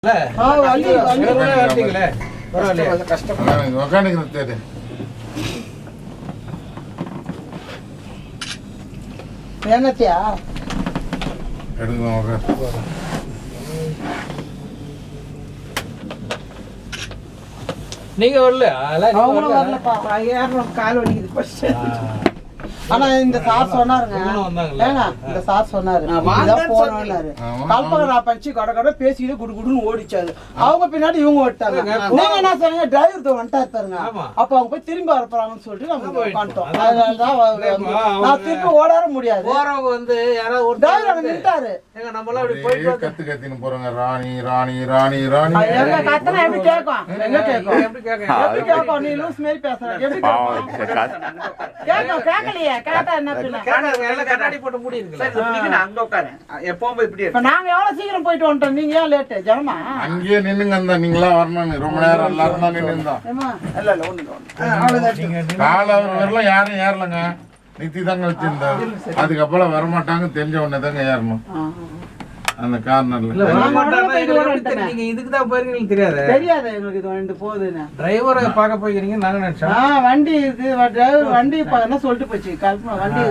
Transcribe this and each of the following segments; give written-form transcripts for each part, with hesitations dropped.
என்னத்தியா நீங்க வரல வரலப்பா கால் வலிக்குது. ஆனா இந்த சார் சொன்னாருங்க, இந்த சார் சொன்னாரு கல்பகரா பறிச்சு கடை பேசிக்கிட்டு குடு குடுன்னு ஓடிச்சாரு. அவங்க பின்னாடி இவங்க விட்டாங்க. நீங்க என்ன சொன்னீங்க, டிரைவர் வந்துட்டா இருப்பாருங்க. அப்ப அவங்க போய் திரும்பி வரப்போறாங்கன்னு சொல்லிட்டு நம்ம உட்காந்துட்டோம். அதனாலதான் நான் திரும்பி ஓடார முடியாது. வந்து யாராவது ஒரு டிரைவர் அங்க நின்ட்டாரு. கத்து கத்தின்னு போறாங்க. ராணி ராணி ராணி ராணி எங்க கத்தனா எப்படி கேட்கும்? எங்க கேட்கும்? எப்படி கேட்கும்? நீ லூஸ் மாதிரி பேசுற. எப்படி கேட்கும்? கேட்கலையே. நாங்க எவ்வளவு சீக்கிரம் போயிட்டு வந்துட்டோம். நீங்க ஏன் லேட்டு? ஜனமா அங்கேயே நின்னுங்க. நீங்களா வரணும். ரொம்ப நேரம் எல்லாரும் தான் நின்று வரலாம். யாரும் ஏறலங்க. நித்தி தாங்க வச்சிருந்தா. அதுக்கப்புறம் வரமாட்டாங்க. தெரிஞ்ச உடனே தாங்க ஏறணும். அந்த கார்னர்ல இதுக்குதான் போயிருக்கீங்க தெரியாது. தெரியாது எங்களுக்கு. இது வந்து போகுதுன்னு டிரைவரை பார்க்க போயிருக்கீங்க நாங்க நினைச்சோம். வண்டி இருக்கு, டிரைவர் வண்டி என்ன சொல்லிட்டு போச்சு. கல்பனா வண்டி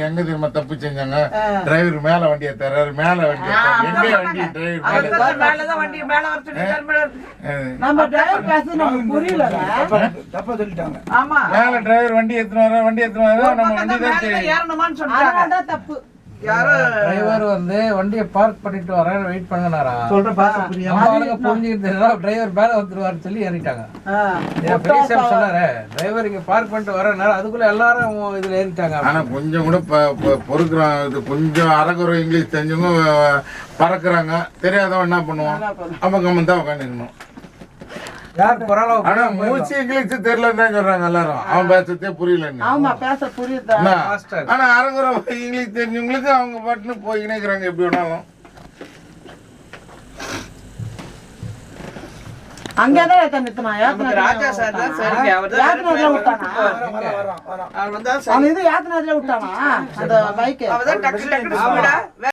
எங்க தெரியுமா தப்பு செஞ்சாங்க? டிரைவர் மேல வண்டியை தர்றாரு. மேல வண்டி நம்ம டிரைவர் பேச நமக்கு புரியல. தப்பா சொல்லிட்டாங்க. ஆமா, மேல டிரைவர் வண்டி எடுத்துட்டு வண்டி எடுத்துட்டு நம்ம வண்டி தான் ஏறணுமான்னு சொன்னாங்க. தப்பு. யாரோ டிரைவர் வந்து வண்டியை பார்க் பண்ணிட்டு வரேன் வெயிட் பண்ணனாரா சொல்ற பாச புரியாம புரிஞ்சுக்கிட்டு டிரைவர் மேல வந்துருவாருன்னு சொல்லி ஏறிட்டாங்க. சொன்னாரு டிரைவர் இங்க பார்க் பண்ணிட்டு வரனால அதுக்குள்ள எல்லாரும் இதுல ஏறிட்டாங்க. ஆனா கொஞ்சம் கூட பொறுக்குறாங்க. இது கொஞ்சம் அரைக்குறை இங்கிலீஷ் தெரிஞ்சவங்க பறக்குறாங்க. தெரியாதவன் என்ன பண்ணுவான்? அப்ப கம்மன் தான் உட்காந்துக்கணும். ஆனா மூச்சு இங்கிலீஷ் தெரியலன்னு சொல்றாங்க எல்லாரும். அவன் பேசத்தே புரியலன்னு. ஆமா, பேச புரியுது. ஆனா அரகுற இங்கிலீஷ் தெரிஞ்சவங்களுக்கு அவங்க பாட்டுன்னு போய்கினே இருக்கிறாங்க. எப்படி வேணாலும் அங்கதான் நிறுத்தினா. ராஜா சார் தான் சரிங்க. யாத்தினாதுல விட்டானா? அந்த பைக்